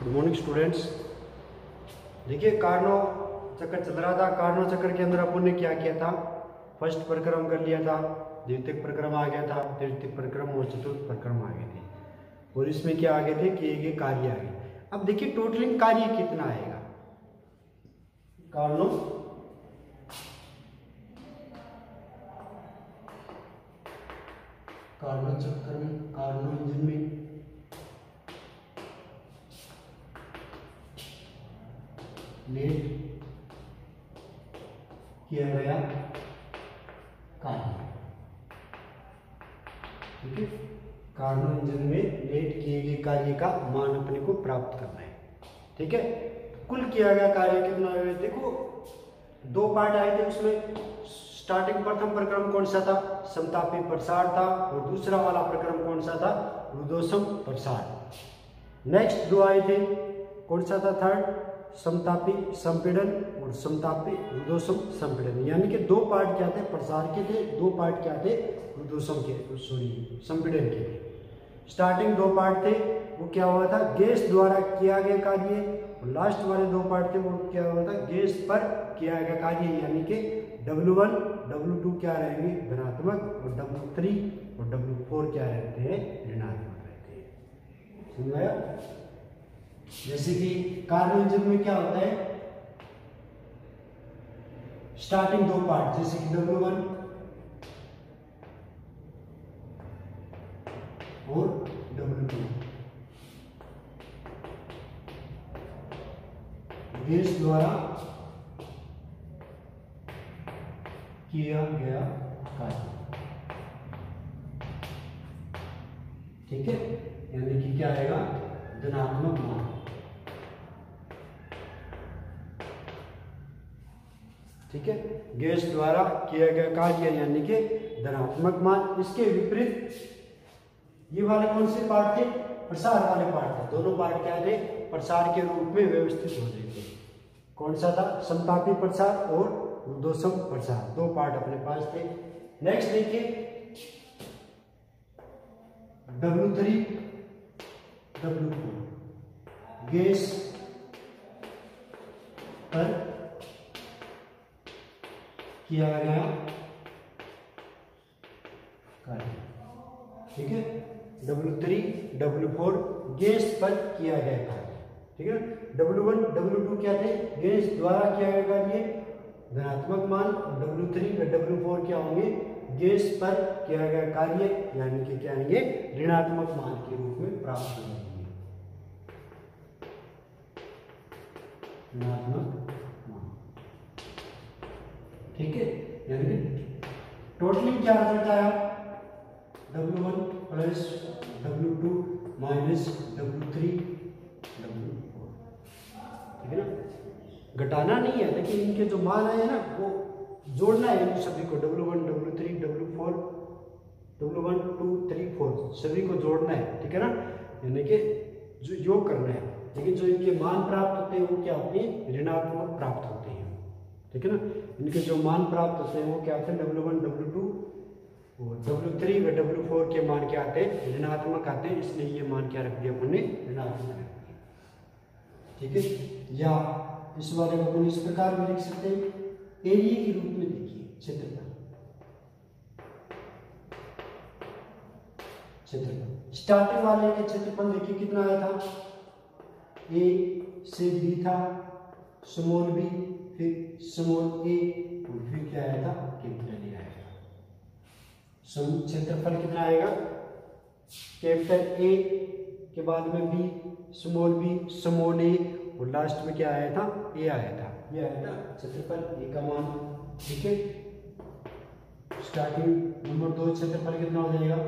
Good morning students. देखिए Karnaugh चक्कर चल रहा था। कार्नो चक्कर के अंदर अपन ने क्या किया था, फर्स्ट परिक्रम कर लिया था, द्वितीयक परिक्रम आ गया था, तृतीयक परिक्रम और चतुर्थ परिक्रम आ गए थे। और इसमें क्या आ गए थे, किए गए कार्य आ गए। अब देखिए टोटलिंग कार्य कितना आएगा। कार्नो चक्कर में, कार्नो इंजन में नेट किया गया कार्य, ठीक है। कार्नो इंजन में नेट किए गए कार्य का मान अपने को प्राप्त करना है, ठीक है। कुल किया गया कार्य कितना है, देखो दो पार्ट आए थे उसमें। स्टार्टिंग प्रथम प्रक्रम कौन सा था, समतापी प्रसार था, और दूसरा वाला प्रक्रम कौन सा था, रुद्धोष्म प्रसार। नेक्स्ट दो आए थे, कौन सा था, थर्ड समतापी संपीड़न और समतापी रुद्धोष्म संपीड़न। यानी कि दो पार्ट क्या थे, प्रसार के थे, दो पार्ट क्या थे, रुद्धोष्म के, सॉरी संपीड़न के थे। स्टार्टिंग दो पार्ट थे, वो क्या हुआ था, गैस द्वारा किया गया कार्य, और लास्ट वाले दो पार्ट थे वो क्या हुआ था, गैस पर किया गया कार्य। यानी कि W1 W2 क्या रहेंगे, धनात्मक, और W3 और W4 क्या रहते हैं, ऋणात्मक रहते हैं। समझ आया। जैसे कि कार्नो इंजन में क्या होता है, स्टार्टिंग दो पार्ट, जैसे कि W1 और W2 गैस द्वारा किया गया कार्य, ठीक है। यानी कि क्या आएगा, धनात्मक मान, ठीक है। गैस द्वारा किया गया कार्य यानी कि धनात्मक मान। इसके विपरीत ये वाले कौन से पार्ट थे, प्रसार वाले पार्ट थे। दोनों पार्ट क्या थे, प्रसार के रूप में व्यवस्थित हो रहे थे। कौन सा था, समतापी प्रसार और रुद्धोष्म प्रसार, दो पार्ट अपने पास थे। नेक्स्ट देखिए W3 W4 गैस पर किया गया कार्य, ठीक है। W3 W4 गैस पर किया गया कार्य, ठीक है। W1 W2 क्या थे, गैस द्वारा किया गया कार्य, धनात्मक मान, और W3 व W4 क्या होंगे, गैस पर किया गया कार्य यानी कि क्या आएंगे, ऋणात्मक मान के रूप में प्राप्त हो जाएंगे, ऋणात्मक मान, ठीक है। यानी टोटलिंग क्या रिजल्ट आया, W1 plus W2 minus W3 W4, ठीक है ना। घटाना नहीं है, लेकिन इनके जो मान आए ना वो जोड़ना है इन सभी को, W1 W3 W4 W1 2 3 4 सभी को जोड़ना है, ठीक है ना। यानी कि जो योग करना है, लेकिन जो इनके मान प्राप्त होते हैं वो क्या होते हैं, ऋणात्मक प्राप्त होते हैं, ठीक है ना। इनके जो मान प्राप्त होते हैं वो क्या होते हैं, W1 W2 और W3 व W4 के मान क्या आते हैं, ऋणात्मक आते हैं। इसलिए ये मान क्या रख दिया हमने, ऋणात्मक रख दिया, ठीक है। या इस वाले को अपन इस प्रकार भी लिख सकते हैं, एरिया के रूप में देखिए, क्षेत्रफल। स्टार्टिंग वाले के क्षेत्रफल देखिए कितना आया था, A से B था, स्मॉल b, फिर स्मॉल a, और फिर क्या आया था, कैपिटल A आएगा। क्षेत्रफल कितना आएगा, कैपिटल A के बाद में B, स्मॉल a, और लास्ट में क्या आया था, A आया था। ये आया था क्षेत्रफल A का मान, ठीक है। स्टार्टिंग नंबर 2 क्षेत्रफल कितना हो जाएगा,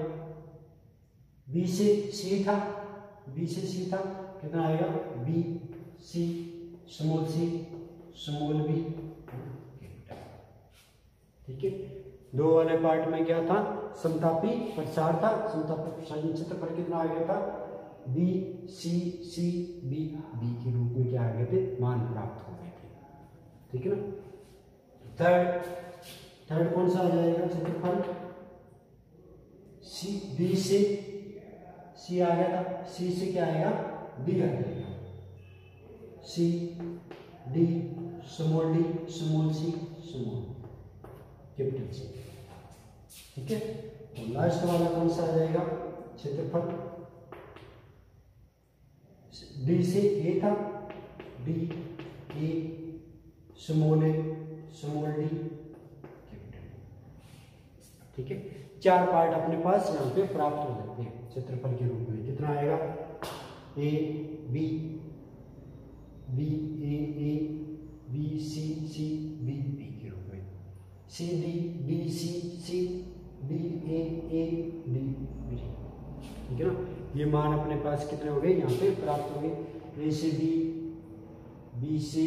B से C था, कितना आएगा, B C स्मॉल b, ठीक है। दो वाले पार्ट में क्या था, समतापी प्रसार था, समतापी प्रसार क्षेत्रफल कितना आ गया था, B C B के रूप में क्या आ गए थे, मान प्राप्त हो गए थे, ठीक है ना। थर्ड कौन सा आ जाएगा क्षेत्रफल, B से C आ गया था, C से क्या आएगा, B आ जाएगा, C D small D small C small capital C. ठीक है, और लास्ट वाला कौन सा आ जाएगा, क्षेत्रफल डी से ए था, D A small D capital. ठीक है, 4 पार्ट अपने पास यहाँ पे प्राप्त हो सकते हैं क्षेत्रफल के रूप में। कितना आएगा, A B B A B C B के रूप में, C D C D A D B. ठीक है ना, ये मान अपने पास कितने हो गए यहाँ पे प्राप्त हो गए। ए से बी से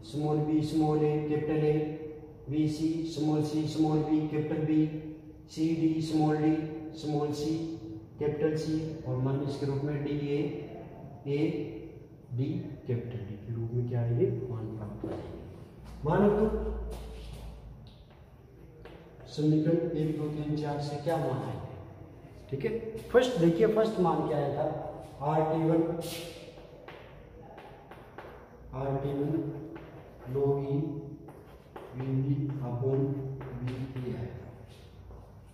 small A capital A, B C small B capital B, C D small C capital C, और माइनस के रूप में D A D capital D के रूप में क्या आएंगे, मान प्राप्त हो जाएंगे। मानो तो समीकरण 1 2 3 4 से क्या मान आएंगे। ठीक है, फर्स्ट देखिए, फर्स्ट मान क्या आया था, RT1 log E VB upon VA आया था।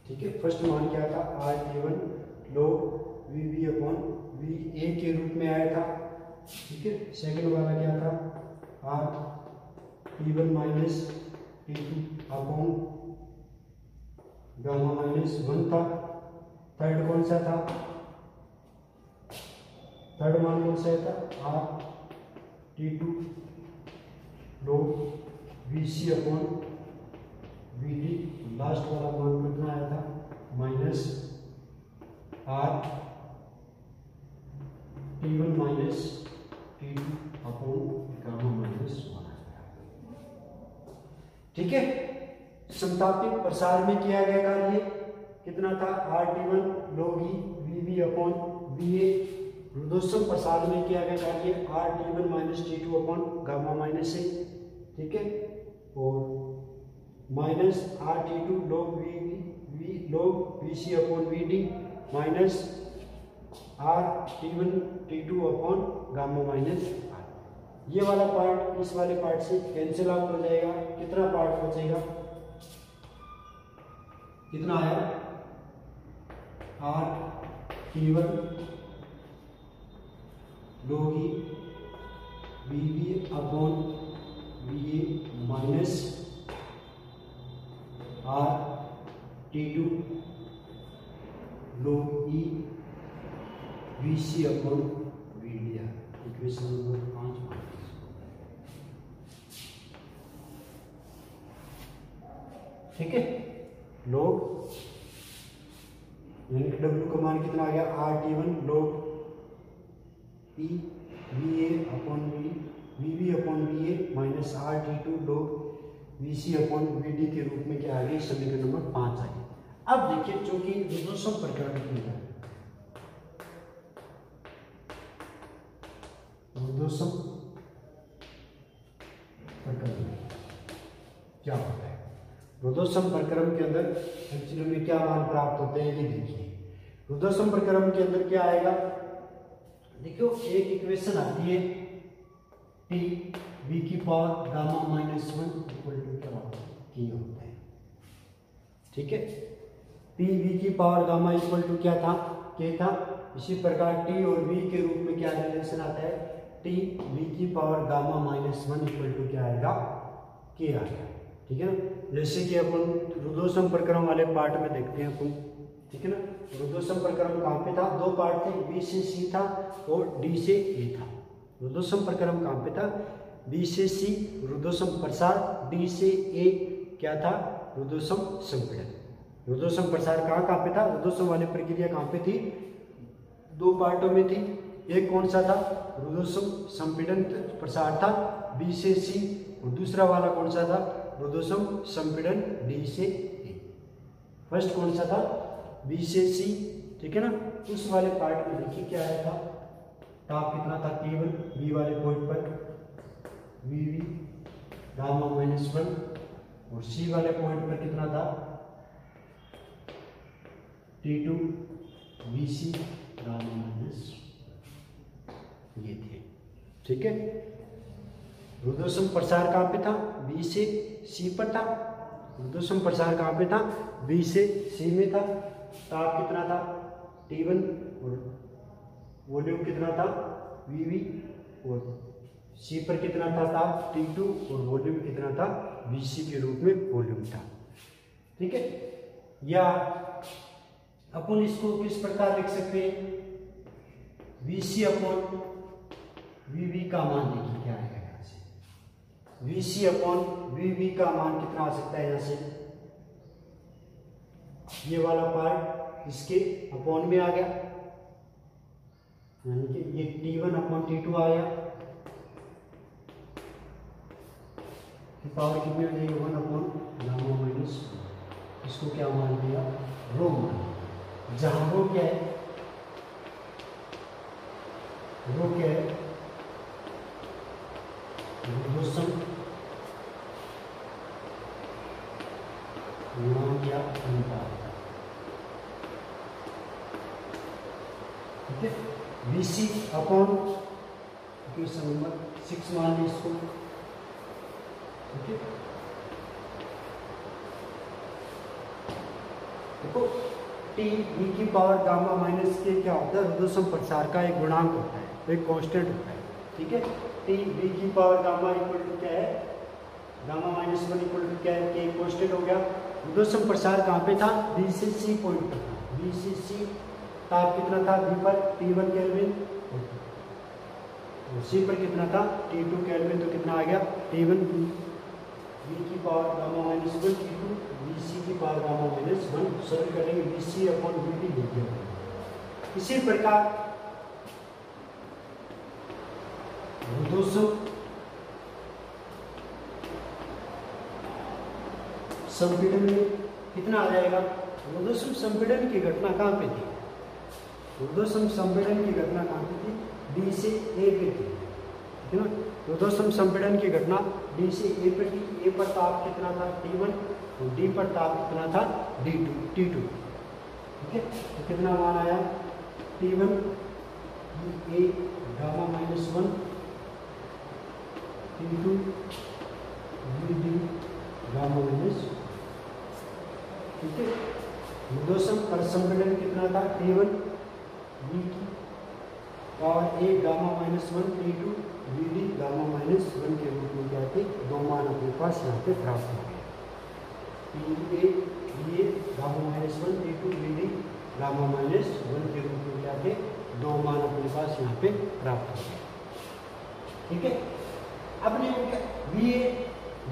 ठीक है, फर्स्ट मान क्या था, RT1 log VB upon VA के रूप में आया था। ठीक है, सेकंड वाला क्या था, RT1 minus T2 upon gamma minus 1 था। थर्ड कौन सा था, थर्ड मान कौन सा था, RT2 log VC upon VD। Last वाला मान कितना आया था, minus RT1 minus T2 upon gamma minus 1 आया। ठीक है, समतापिक प्रसार में किया गया कार्य कितना था, RT1 log E VB upon VA। रुद्धोष्म प्रसार में किया गया कार्य RT1 minus T2 upon gamma minus A। ठीक है, और minus RT2 log VC upon VD minus RT1 T2 upon gamma minus R। ये वाला पार्ट इस वाले पार्ट से कैंसिल आउट हो जाएगा। कितना पार्ट बचेगा, कितना आया, RT1 log E VB upon VA minus RT2 log E VC upon VD। Equation number 5। ठीक है, log W का मान कितना आ गया, RT1 log E VA upon VB upon VA minus RT2 log VC upon VD के रूप में क्या आ गया, समीकरण नंबर 5 आ गया। अब देखिए, चूंकि रुद्धोष्म प्रकरण में रुद्धोष्म प्रकरण क्या होता है, रुद्धोष्म प्रक्रम के अंदर एक्चुअली में क्या मान प्राप्त होते हैं, ये देखिए। रुद्धोष्म प्रक्रम के अंदर क्या आएगा, देखो एक इक्वेशन आती है T V की power gamma minus 1 equal to क्या होता है। ठीक है, P V की पावर गामा इक्वल टू क्या था, K था। इसी प्रकार T और V के रूप में क्या रिलेशन आता है, T V की power gamma minus 1 equal to क्या आएगा, K आ गया। ठीक है ना, जैसे कि अपन रुद्धोष्म प्रक्रम वाले पार्ट में देखते हैं अपन। ठीक है ना, रुद्धोष्म प्रक्रम कहाँ पे था, 2 पार्ट थे, B से C था और D से A था। रुद्धोष्म प्रक्रम कहाँ पे था, B से C रुद्धोष्म प्रसार, D से A क्या था, रुद्धोष्म संपीड़न। रुद्धोष्म प्रसार कहाँ पे था, रुद्धोष्म वाली प्रक्रिया कहाँ पे थी, 2 पार्टों में थी। एक कौन सा था, रुद्धोष्म संपीड़न प्रसार था B से C, और दूसरा वाला कौन सा था, रुद्धोष्म संपीड़न D से A। फर्स्ट कौन सा था, B से C। ठीक है ना, उस वाले पार्ट में देखिए क्या आया था, ताप कितना था, T1 B वाले पॉइंट पर VB गामा माइनस 1, और C वाले पॉइंट पर कितना था, T2 BC गामा माइनस ये थे। ठीक है, ऊर्ध्वसम प्रसार कहाँ पे था? बी से सी पर था। ऊर्ध्वसम प्रसार कहाँ पे था? बी से सी में था। ताप कितना था? T1 और वॉल्यूम कितना था? VV और सी पर कितना था ताप? T2 और वॉल्यूम कितना था? VC के रूप में वॉल्यूम था। ठीक है, या अपन इसको किस प्रकार लिख सकते हैं? VC अपॉन VV का मान देखिए क्या आएगा यहाँ से। VC अपॉन VV का मान कितना आ सकता है यहाँ से? ये वाला पार्ट इसके अपॉन में आ गया, यानी कि ये T1 अपॉन T2 आ गया। पावर कितनी हो जाएगी? 1 अपॉन गामा माइनस, इसको क्या मान लिया? रो मान। जहां रो क्या है? रो क्या है? ऊर्ध्वसम गुणांक या अनुपात। ठीक है, VC अपॉन इक्वेशन नंबर 6 मान ली इसको। ठीक है, देखो टी ई की पावर गामा माइनस के क्या होता है? ऊर्ध्वसम प्रसार का एक गुणांक होता है, एक कांस्टेंट होता है। ठीक है, टी बी की पावर गामा इक्वल टू क्या है? गामा माइनस 1 इक्वल टू क्या है? के कांस्टेंट हो गया। ऊर्ध्वसम प्रसार कहाँ पे था? बी से सी पॉइंट पर था। बी से सी ताप कितना था? बी पर T1 केल्विन, सी पर कितना था? T2 kelvin. तो कितना आ गया? T1 बी की power gamma minus 1 T2 VC की पावर गामा माइनस 1। सरल करेंगे VC अपॉन VT लिख दिया। इसी प्रकार ऊर्ध्वसम संपीड़न में कितना आ जाएगा? ऊर्ध्वसम संपीड़न की घटना कहाँ पे थी? ऊर्ध्वसम संपीड़न की घटना कहाँ पे थी? डी से ए पे थी, ठीक है ना। ऊर्ध्वसम संपीड़न की घटना डी से ए पे थी। ए पर ताप कितना था? T1 और डी पर ताप कितना था? T2। ठीक है, तो कितना मान आया? T1 A gamma minus 1 T2 VD gamma minus. ठीक है, ऊर्ध्वसम परिसंपीड़न कितना था? T1 V की power A gamma minus 1 T2 VD gamma minus 1 के रूप में क्या थे? दो मान अपने पास यहाँ पे प्राप्त हो गए। A gamma minus 1 T2 VD gamma minus 1 के रूप में क्या थे? दो मान अपने पास यहाँ पे प्राप्त हो गए। ठीक है, अब देखो क्या VA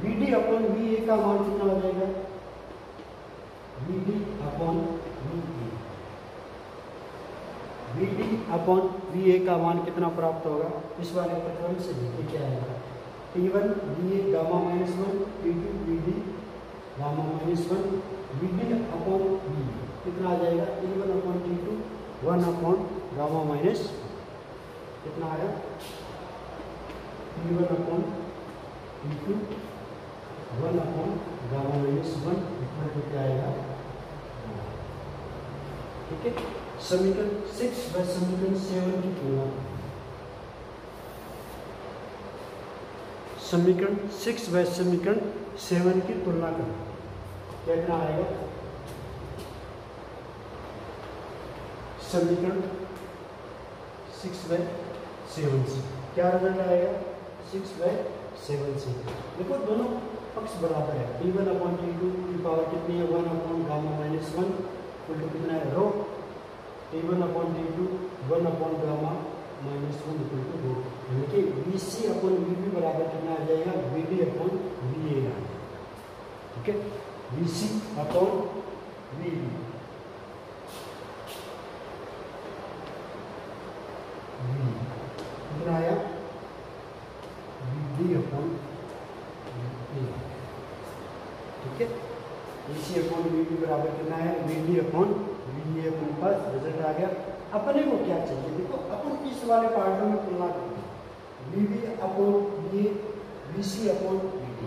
VD अपॉन VA का मान कितना हो जाएगा? VD upon VA। VD upon VA का मान कितना प्राप्त होगा? इस वाले प्रक्रम से देखिए क्या आएगा? T1 VA gamma minus 1 T2 VD gamma minus 1 VD upon VA कितना आ जाएगा? T1 upon T2 1 upon gamma minus कितना आया? T1 upon T2 1 upon gamma minus 1 equal to क्या आएगा? ठीक है, समीकरण 6 व समीकरण 7 की तुलना। समीकरण 6 व समीकरण 7 की तुलना करें, कितना आएगा? समीकरण 6 व 7 से क्या रिजल्ट आएगा? 6 व 7 से देखो दोनों पक्ष बराबर है। T1 अपॉन T2 की पावर कितनी है? 1 अपॉन गामा माइनस 1 कितना है? Rho. T1 upon T2 1 upon gamma minus 1 equal to rho, यानी कि VC अपॉन VB बराबर कितना आ जाएगा? VD अपॉन VA आ जाएगा। ठीक है, VC अपॉन VB कितना आया? VD upon VA। ठीक है, VC अपॉन VB बराबर कितना है? VD अपॉन VA अपने पास रिजल्ट आ गया। अपने को क्या चाहिए? देखो अपन इस वाले पार्ट में तुलना करते हैं VB upon VA VC upon VD।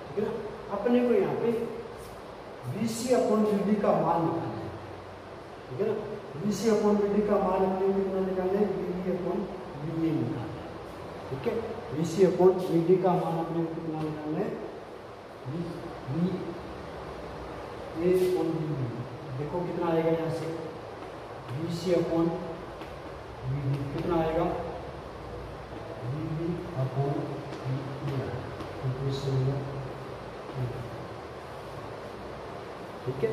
ठीक है ना, अपने को यहाँ पे VC अपॉन VD का मान निकालना है। ठीक है ना, VC अपॉन VD का मान अपने को कितना निकालना है? VD अपॉन VA निकालना है। ठीक है। VC अपॉन VD का मान अपने को कितना निकालना है, VA अपॉन VB। देखो कितना आएगा यहाँ से, VC अपॉन VD कितना आएगा, VB अपॉन VA, ठीक है।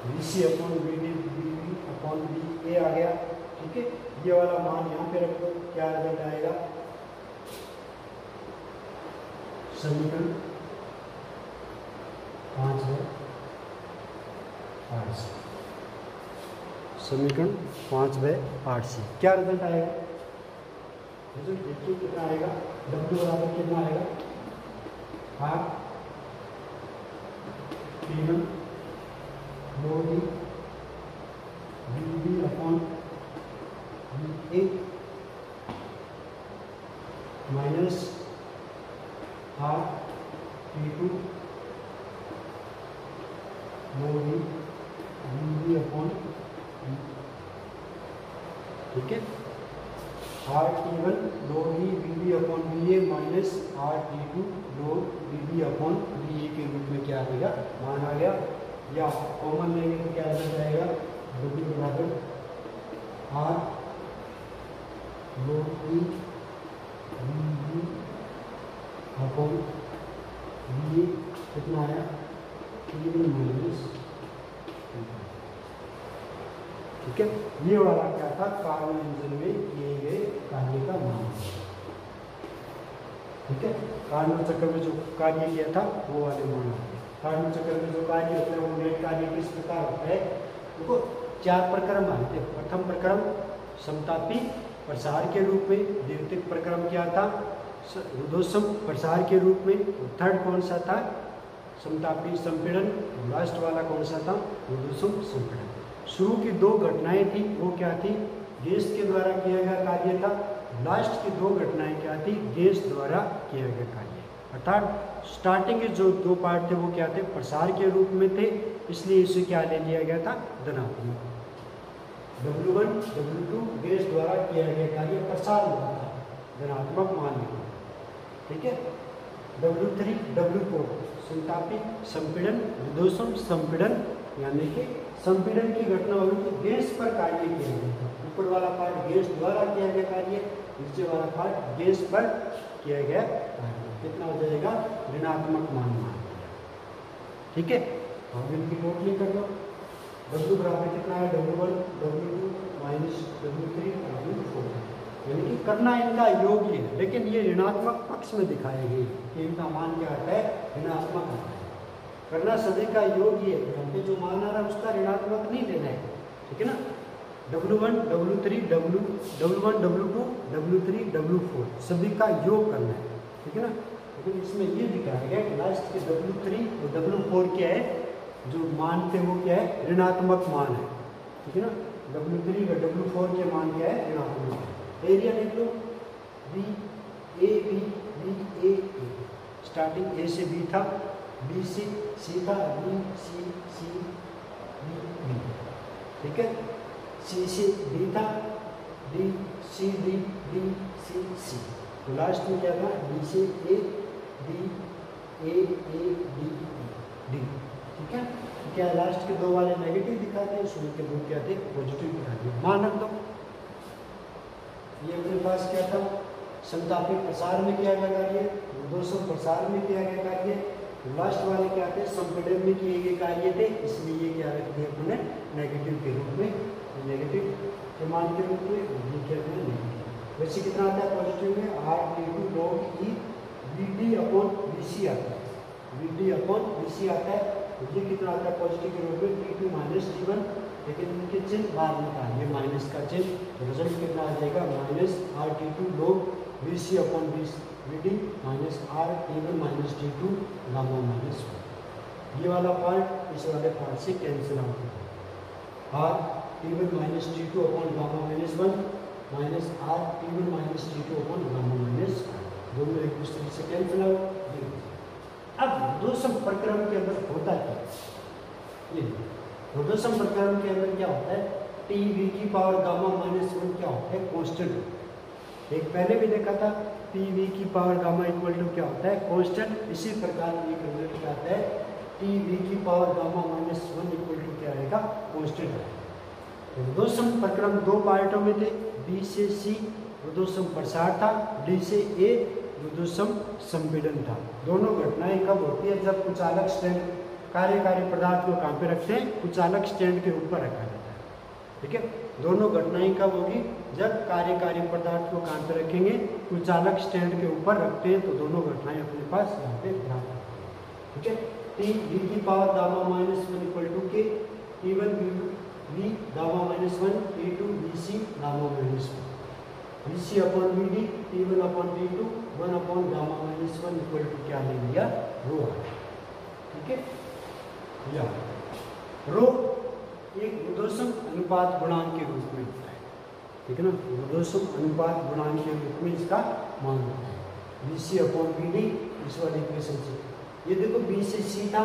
VC upon VD upon VA आ गया, ठीक है। ये वाला मान यहाँ पे रख दो, क्या रिजल्ट आएगा, समीकरण 5/8 समीकरण 5/8 क्या रिजल्ट आएगा, रिजल्ट देखिए कितना आएगा, W बराबर कितना आएगा, R P1 log VB upon VA minus R P2 log VB upon, ठीक है। R T1 log VB upon VA minus R T2 log VB upon VA के रूप में क्या आ गया, मान आ गया। या कॉमन लेंगे तो क्या आ जाएगा, W बराबर R log VB upon VA कितना आया, T1 माइनस, ठीक है। ये वाला क्या था, कार्नो इंजन में किए गए कार्य का मान, ठीक है। कार्नो चक्र में जो कार्य किया था वो वाले मान। कार्नो चक्र में जो कार्य होता है वो नेट कार्य किस प्रकार होता है, देखो 4 प्रक्रम आते हैं। प्रथम प्रक्रम समतापी प्रसार के रूप में, द्वितीय प्रक्रम क्या था, रुद्धोष्म प्रसार के रूप में, थर्ड कौन सा था, समतापी संपीड़न, लास्ट वाला कौन सा था, रुद्धोष्म संपीड़न। शुरू की 2 घटनाएं थी, वो क्या थी, गैस के द्वारा किया गया कार्य था। लास्ट की 2 घटनाएं क्या थी, गैस द्वारा किया गया कार्य। अर्थात स्टार्टिंग के जो 2 पार्ट थे वो क्या थे, प्रसार के रूप में थे, इसलिए इसे क्या ले लिया गया था, धनात्मक। W1 W2 गैस द्वारा किया गया कार्य प्रसार हुआ था, धनात्मक मान लिया, ठीक है। W3 W4 समतापी संपीड़न, रुद्धोष्म संपीड़न, यानी कि संपीड़न की घटना हुई तो गैस पर कार्य किया गया था। ऊपर वाला पार्ट गैस द्वारा किया गया कार्य, नीचे वाला पार्ट गैस पर किया गया कार्य। कितना हो जाएगा, ऋणात्मक मान मान, ठीक है। अब इनकी टोटली कर लो, W बराबर कितना है, W1 W2 minus W3 W4, यानी कि करना इनका योग्य है, लेकिन ये ऋणात्मक पक्ष में दिखाए गए कि इनका मान क्या आता है, ऋणात्मक आता है। करना सभी का योग्य है, हमने जो मान आ रहा है उसका ऋणात्मक नहीं लेना है, ठीक है ना। W1 W3 W1 W2 W3 W4 सभी का योग करना है, ठीक है ना। लेकिन इसमें ये दिखाया गया कि लास्ट के W3 और W4 क्या है, जो मान थे वो क्या है, ऋणात्मक मान है, ठीक है ना। W3 और W4 के मान क्या है, ऋणात्मक है। एरिया देख लो, B A B B A A, starting A से B था, B से C था, B C C B B, ठीक है। C से D था, D C D D C C, तो लास्ट में क्या था, D से A D A A D D, ठीक है। क्या लास्ट के 2 वाले नेगेटिव दिखाते हैं, शुरू के 2 क्या थे, पॉजिटिव दिखाते हैं। मान रख दो, ये अपने पास क्या था, समतापी प्रसार में किया गया कार्य, रुद्धोष्म प्रसार में किया गया कार्य, लास्ट वाले क्या थे, संपीड़न में किए गए कार्य थे, इसलिए ये क्या रख दिया अपने नेगेटिव के रूप में, नेगेटिव के मान के रूप में, ये क्या है नेगेटिव। वैसे कितना आता है पॉजिटिव में, R T2 log E VD upon VC आता है, VD अपॉन VC आता है, ये कितना आता है पॉजिटिव के रूप में, T2 माइनस T1, लेकिन इनके चिन्ह बाहर निकाल, ये माइनस का चिन्ह, रिजल्ट कितना आ जाएगा, minus R T2 log VC upon VD minus R T1 minus T2 gamma minus 1। ये वाला पार्ट इस वाले पार्ट से कैंसिल आउट होगा, R T1 minus T2 upon gamma minus 1 minus R T1 minus T2 upon gamma minus 1, दोनों एक दूसरे से कैंसिल आउट। अब रुद्धोष्म प्रक्रम के अंदर होता क्या है, ये रुद्धोष्म प्रक्रम के अंदर क्या होता है, TB की पावर गामा माइनस 1 क्या होता है, कांस्टेंट। एक पहले भी देखा था पी वी की पावर गामा इक्वल टू क्या होता है, कांस्टेंट। इसी प्रकार एक रिजल्ट क्या आता है, टी वी की power gamma minus 1 equal to क्या आएगा, कांस्टेंट आएगा। तो रुद्धोष्म प्रक्रम दो पार्टों में थे, बी से सी रुद्धोष्म प्रसार था, डी से ए रुद्धोष्म संपीड़न था। दोनों घटनाएं कब होती है, जब कुचालक स्टैंड कार्यकारी पदार्थ को कहाँ पे रखते हैं, कुचालक स्टैंड के ऊपर रखा जाता है। ठीक है, दोनों घटनाएं कब होगी, जब कार्यकारी पदार्थ को कहाँ पे रखेंगे, कुचालक स्टैंड के ऊपर रखते हैं, तो दोनों घटनाएं अपने पास यहाँ पे ध्यान रखते हैं। ठीक है, टी वी की power gamma minus 1 equal to K T one V gamma minus 1 T two V C gamma minus 1 V C upon V D T one upon T two 1 upon gamma minus 1 equal to क्या ले लिया, रो। ठीक है, या रो एक रुद्धोष्म अनुपात गुणांक के रूप में होता है। ठीक है ना, रुद्धोष्म अनुपात गुणांक के रूप में इसका मान होता है, B C upon B D. इस वाले इक्वेशन से ये देखो, बी से सी था,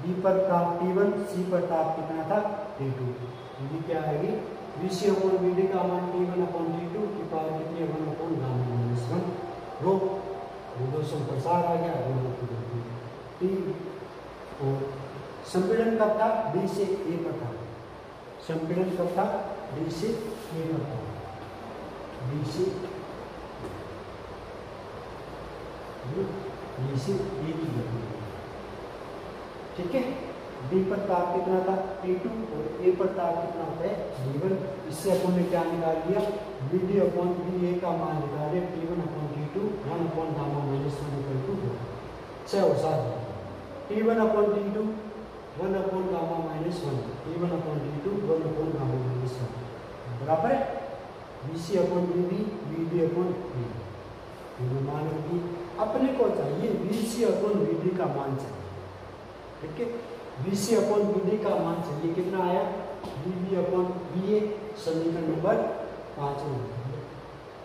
बी पर ताप T1, सी पर ताप कितना था, T2। ये क्या आएगी, B C upon B D का मान T1 अपॉन T2 की पावर कितनी है, 1 अपॉन गामा माइनस 1 रो। रुद्धोष्म प्रसार आ गया, टी और संपीड़न कब था, डी से ए पर था। संपीड़न कब था, डी से ए पर था, डी से ए की गति। ठीक है, डी पर ताप कितना था, T2 और ए पर ताप कितना होता है, D1। इससे अपन ने क्या निकाल लिया, B D upon B A का मान निकाले, T1 upon T2 1 upon gamma minus 1 equal to 6 और 7। T1 upon T2 1 upon gamma minus 1, T1 upon T2 1 upon gamma minus 1 बराबर है B C upon B D, B D upon B. मान होगी, अपने को चाहिए B C upon B D का मान चाहिए। ठीक है, B C upon B D का मान चाहिए, कितना आया, B B upon B A, समीकरण नंबर 5 में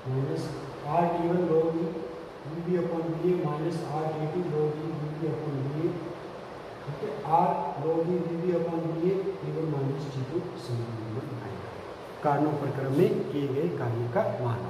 minus R T one log B B upon B A minus R T two log B B upon B A. ठीक है, R log B B upon B A T1 minus T2 समीकरण number 9 कारणों प्रक्रम में किए गए कार्य का मान।